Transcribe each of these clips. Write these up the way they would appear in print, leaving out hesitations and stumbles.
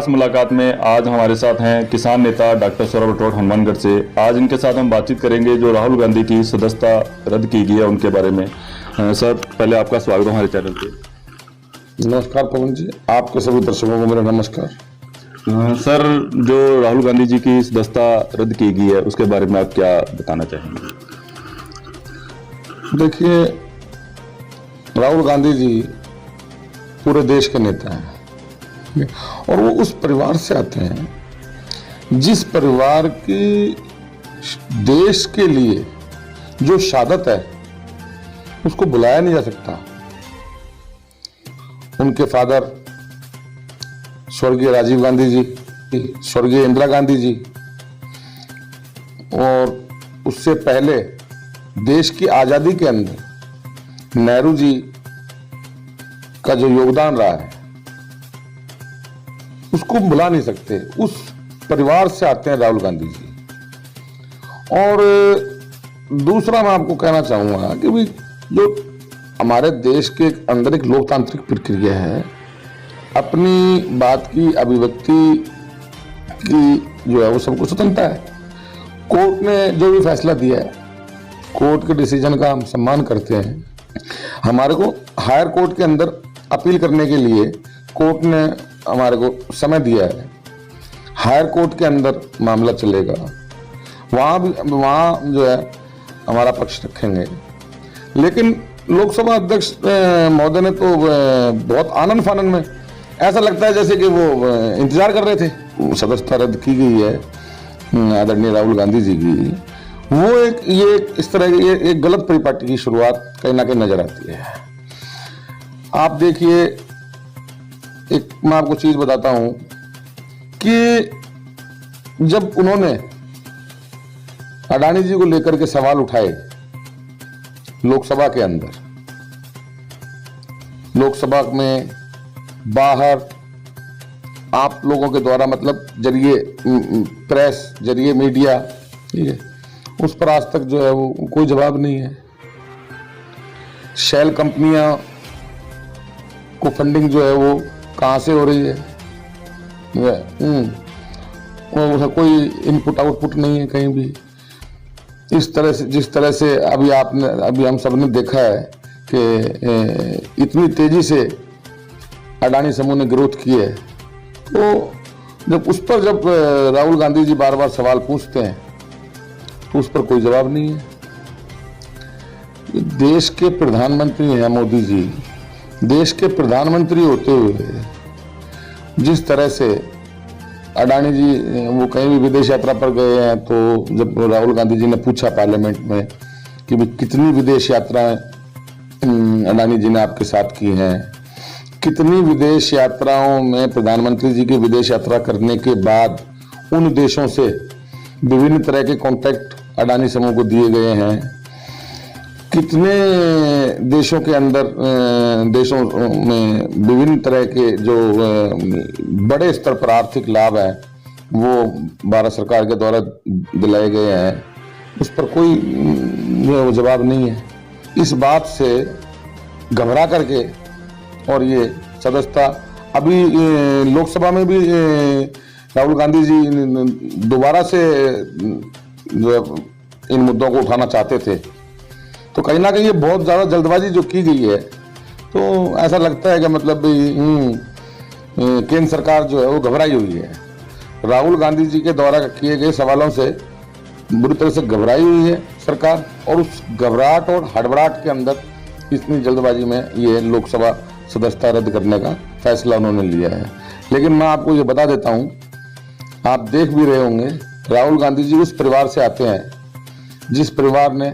खास मुलाकात में आज हमारे साथ हैं किसान नेता डॉक्टर सौरभ राठौड़ हनुमानगढ़ से। आज इनके साथ हम बातचीत करेंगे जो राहुल गांधी की सदस्यता रद्द की गई है उनके बारे में। सर, पहले आपका स्वागत है हमारे चैनल पे। नमस्कार पवन जी, आपके सभी दर्शकों को मेरा नमस्कार। सर, जो राहुल गांधी जी की सदस्यता रद्द की गई है उसके बारे में आप क्या बताना चाहेंगे? देखिए, राहुल गांधी जी पूरे देश के नेता हैं और वो उस परिवार से आते हैं जिस परिवार की देश के लिए जो शहादत है उसको बुलाया नहीं जा सकता। उनके फादर स्वर्गीय राजीव गांधी जी, स्वर्गीय इंदिरा गांधी जी और उससे पहले देश की आजादी के अंदर नेहरू जी का जो योगदान रहा है उसको भुला नहीं सकते। उस परिवार से आते हैं राहुल गांधी जी। और दूसरा मैं आपको कहना चाहूंगा कि भाई जो हमारे देश के अंदर एक लोकतांत्रिक प्रक्रिया है, अपनी बात की अभिव्यक्ति की जो है वो सबको स्वतंत्रता है। कोर्ट ने जो भी फैसला दिया है, कोर्ट के डिसीजन का हम सम्मान करते हैं। हमारे को हायर कोर्ट के अंदर अपील करने के लिए कोर्ट ने हमारे को समय दिया है। हायर कोर्ट के अंदर मामला चलेगा, वहाँ जो है हमारा पक्ष रखेंगे। लेकिन लोकसभा अध्यक्ष महोदय ने तो बहुत आनंद फानन में, ऐसा लगता है जैसे कि वो इंतजार कर रहे थे। सदस्यता रद्द की गई है आदरणीय राहुल गांधी जी की, वो इस तरह की एक गलत परिपाटी की शुरुआत कहीं ना कहीं नजर आती है। आप देखिए, एक मैं आपको चीज बताता हूं कि जब उन्होंने अडानी जी को लेकर के सवाल उठाए लोकसभा के अंदर, लोकसभा में बाहर आप लोगों के द्वारा, मतलब जरिए प्रेस, जरिए मीडिया, ठीक है, उस पर आज तक जो है वो कोई जवाब नहीं है। शेल कंपनियां को फंडिंग जो है वो कहाँ से हो रही है, कोई इनपुट आउटपुट नहीं है कहीं भी। इस तरह से, जिस तरह से अभी हम सब ने देखा है कि इतनी तेजी से अडानी समूह ने ग्रोथ की है, तो जब राहुल गांधी जी बार बार सवाल पूछते हैं तो उस पर कोई जवाब नहीं है। देश के प्रधानमंत्री हैं मोदी जी, देश के प्रधानमंत्री होते हुए जिस तरह से अडानी जी वो कहीं भी विदेश यात्रा पर गए हैं, तो जब राहुल गांधी जी ने पूछा पार्लियामेंट में कि भाई कितनी विदेश यात्राएं अडानी जी ने आपके साथ की हैं, कितनी विदेश यात्राओं में प्रधानमंत्री जी की विदेश यात्रा करने के बाद उन देशों से विभिन्न तरह के कॉन्ट्रैक्ट अडानी समूह को दिए गए हैं, कितने देशों के अंदर देशों में विभिन्न तरह के जो बड़े स्तर पर आर्थिक लाभ है वो भारत सरकार के द्वारा दिलाए गए हैं, उस पर कोई जो वो जवाब नहीं है। इस बात से घबरा करके और ये सदस्यता अभी लोकसभा में भी राहुल गांधी जी दोबारा से जो इन मुद्दों को उठाना चाहते थे, तो कहीं ना कहीं ये बहुत ज़्यादा जल्दबाजी जो की गई है, तो ऐसा लगता है कि मतलब केंद्र सरकार जो है वो घबराई हुई है। राहुल गांधी जी के द्वारा किए गए सवालों से बुरी तरह से घबराई हुई है सरकार, और उस घबराहट और हड़बड़ाहट के अंदर इतनी जल्दबाजी में ये लोकसभा सदस्यता रद्द करने का फैसला उन्होंने लिया है। लेकिन मैं आपको ये बता देता हूँ, आप देख भी रहे होंगे, राहुल गांधी जी उस परिवार से आते हैं जिस परिवार ने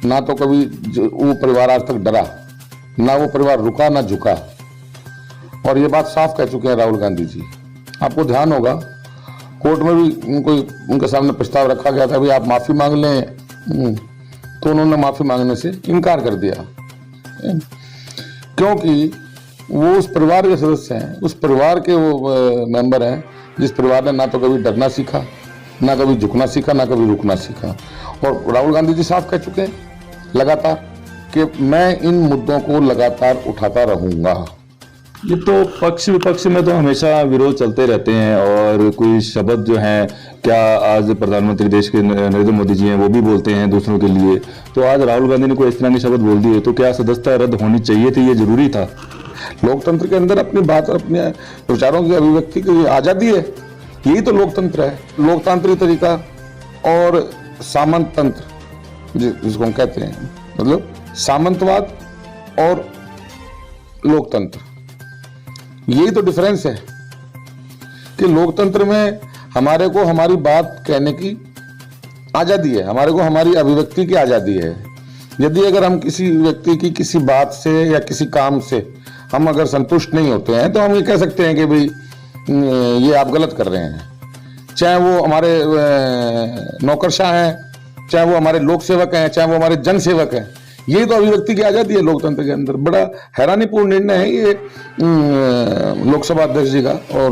ना तो कभी वो परिवार आज तक डरा, ना वो परिवार रुका ना झुका, और ये बात साफ कह चुके हैं राहुल गांधी जी। आपको ध्यान होगा, कोर्ट में भी उनके सामने प्रस्ताव रखा गया था, भाई आप माफी मांग लें, तो उन्होंने माफी मांगने से इनकार कर दिया, क्योंकि वो उस परिवार के सदस्य हैं, उस परिवार के वो मेंबर हैं जिस परिवार ने ना तो कभी डरना सीखा, ना कभी झुकना सीखा, ना कभी रुकना सीखा। और राहुल गांधी जी साफ कह चुके हैं लगातार कि मैं इन मुद्दों को लगातार उठाता रहूंगा। ये तो पक्ष विपक्ष में तो हमेशा विरोध चलते रहते हैं और कोई शब्द जो है, क्या आज प्रधानमंत्री देश के नरेंद्र मोदी जी हैं वो भी बोलते हैं दूसरों के लिए, तो आज राहुल गांधी ने कोई इस तरह के शब्द बोल दिए, तो क्या सदस्यता रद्द होनी चाहिए थी, ये जरूरी था? लोकतंत्र के अंदर अपनी बात और अपने विचारों की अभिव्यक्ति की आजादी है, यही तो लोकतंत्र है। लोकतांत्रिक तरीका और सामंत तंत्र जिसको हम कहते हैं, मतलब सामंतवाद और लोकतंत्र, यही तो डिफरेंस है कि लोकतंत्र में हमारे को हमारी बात कहने की आजादी है, हमारे को हमारी अभिव्यक्ति की आजादी है। यदि अगर हम किसी व्यक्ति की किसी बात से या किसी काम से हम अगर संतुष्ट नहीं होते हैं तो हम ये कह सकते हैं कि भाई ये आप गलत कर रहे हैं, चाहे वो हमारे नौकरशाह हैं, चाहे वो हमारे लोक सेवक हैं, चाहे वो हमारे जन सेवक हैं। यही तो अभिव्यक्ति की आजादी है लोकतंत्र के अंदर। बड़ा हैरानीपूर्ण निर्णय है ये लोकसभा अध्यक्ष जी का, और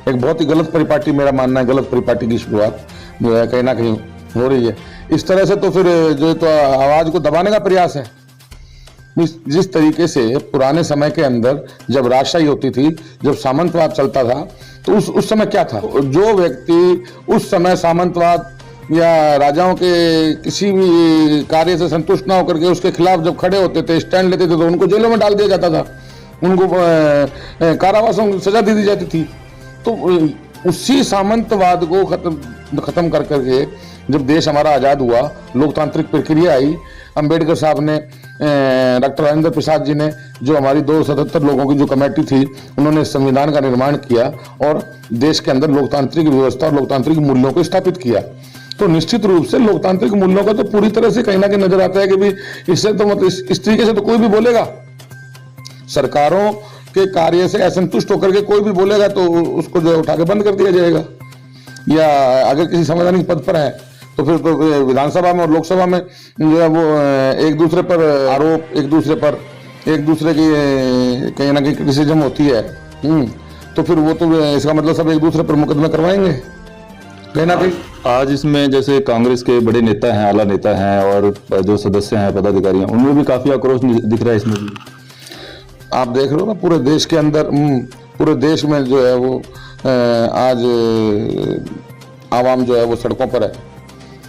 एक बहुत ही गलत परिपाटी, मेरा मानना है गलत परिपाटी की शुरुआत जो है कहीं ना कहीं हो रही है। इस तरह से तो फिर जो तो आवाज को दबाने का प्रयास है। जिस तरीके से पुराने समय के अंदर जब राजशाही होती थी, जब सामंतवाद चलता था, तो उस समय क्या था, जो व्यक्ति उस समय सामंतवाद या राजाओं के किसी भी कार्य से संतुष्ट ना होकर के उसके खिलाफ जब खड़े होते थे, स्टैंड लेते थे, तो उनको जेलों में डाल दिया जाता था, उनको कारावासों की सजा दे दी जाती थी। तो उसी सामंतवाद को खत्म कर करके जब देश हमारा आजाद हुआ, लोकतांत्रिक प्रक्रिया आई, अंबेडकर साहब ने, डॉक्टर राजेंद्र प्रसाद जी ने, जो हमारी 277 लोगों की जो कमेटी थी, उन्होंने संविधान का निर्माण किया और देश के अंदर लोकतांत्रिक व्यवस्था और लोकतांत्रिक मूल्यों को स्थापित किया। तो निश्चित रूप से लोकतांत्रिक मूल्यों का तो पूरी तरह से कहीं ना कहीं नजर आता है कि भी इससे तो मतलब इस तरीके से तो कोई भी बोलेगा, सरकारों के कार्य से असंतुष्ट होकर के कोई भी बोलेगा तो उसको जो है उठा के बंद कर दिया जाएगा। या अगर किसी संवैधानिक पद पर है तो फिर तो विधानसभा में और लोकसभा में जो है वो एक दूसरे पर आरोप, एक दूसरे की कहीं ना कहीं क्रिटिसिज्म होती है, तो फिर वो तो इसका मतलब सब एक दूसरे पर मुकदमे करवाएंगे कहीं ना कहीं। आज इसमें जैसे कांग्रेस के बड़े नेता हैं, आला नेता हैं और जो सदस्य हैं, पदाधिकारी हैं, उनमें भी काफी आक्रोश दिख रहा है इसमें भी। आप देख रहे हो ना, पूरे देश के अंदर, पूरे देश में जो है वो आज आवाम जो है वो सड़कों पर है।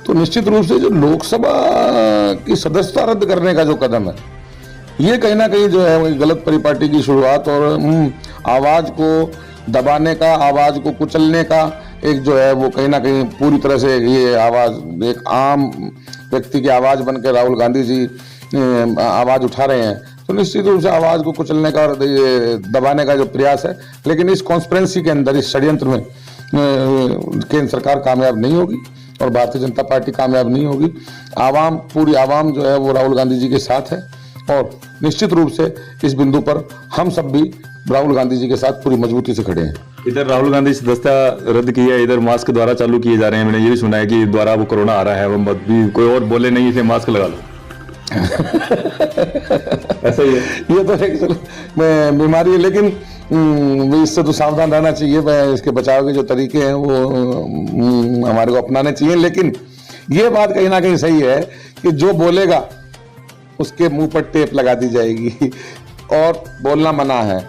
तो निश्चित रूप से जो लोकसभा की सदस्यता रद्द करने का जो कदम है, ये कहीं ना कहीं जो है वो गलत परिपाटी की शुरुआत और आवाज को दबाने का, आवाज को कुचलने का एक जो है वो कहीं ना कहीं पूरी तरह से ये आवाज, एक आम व्यक्ति की आवाज बनकर राहुल गांधी जी आवाज उठा रहे हैं। तो निश्चित रूप से आवाज को कुचलने का और दबाने का जो प्रयास है, लेकिन इस कॉन्स्पिरेंसी के अंदर, इस षड्यंत्र में केंद्र सरकार कामयाब नहीं होगी और भारतीय जनता पार्टी कामयाब नहीं होगी। आवाम, पूरी आवाम जो है वो राहुल गांधी जी के साथ है और निश्चित रूप से इस बिंदु पर हम सब भी राहुल गांधी जी के साथ पूरी मजबूती से खड़े हैं। इधर राहुल गांधी सदस्यता रद्द की है, इधर मास्क द्वारा चालू किए जा रहे हैं। मैंने ये भी सुना है कि द्वारा वो कोरोना आ रहा है, वो मत भी कोई और बोले नहीं, इसे मास्क लगा लो। ऐसा ही है, ये तो एक बीमारी है, लेकिन इससे तो सावधान रहना चाहिए। इसके बचाव के जो तरीके हैं वो हमारे को अपनाने चाहिए। लेकिन ये बात कहीं ना कहीं सही है कि जो बोलेगा उसके मुंह पर टेप लगा दी जाएगी और बोलना मना है।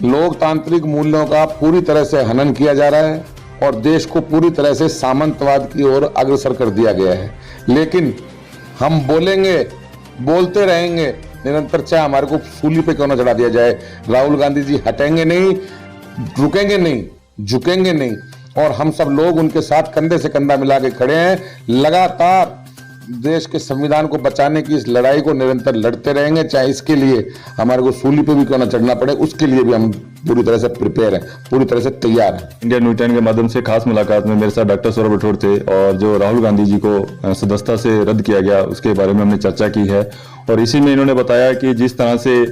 लोकतांत्रिक मूल्यों का पूरी तरह से हनन किया जा रहा है और देश को पूरी तरह से सामंतवाद की ओर अग्रसर कर दिया गया है। लेकिन हम बोलेंगे, बोलते रहेंगे निरंतर, चाहे हमारे को सूली पे क्यों ना चढ़ा दिया जाए। राहुल गांधी जी हटेंगे नहीं, रुकेंगे नहीं, झुकेंगे नहीं और हम सब लोग उनके साथ कंधे से कंधा मिला के खड़े हैं। लगातार देश के संविधान को बचाने की इस लड़ाई को निरंतर लड़ते रहेंगे, चाहे इसके लिए हमारे को सूली पे भी क्यों ना चढ़ना पड़े, उसके लिए भी हम पूरी तरह से प्रिपेयर हैं, पूरी तरह से तैयार हैं। इंडिया न्यूज़ 10 के माध्यम से खास मुलाकात में मेरे साथ डॉक्टर सौरभ राठौड़ थे और जो राहुल गांधी जी को सदस्यता से रद्द किया गया उसके बारे में हमने चर्चा की है। और इसी में इन्होंने बताया कि जिस तरह से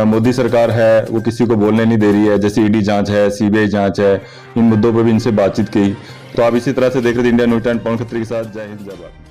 मोदी सरकार है वो किसी को बोलने नहीं दे रही है, जैसे ईडी जांच है, सीबीआई जांच है, इन मुद्दों पर भी इनसे बातचीत की। तो आप इसी तरह से देख रहे थे इंडिया न्यूज़ 10 पवन खत्री के साथ। जय हिंद, जय भारत।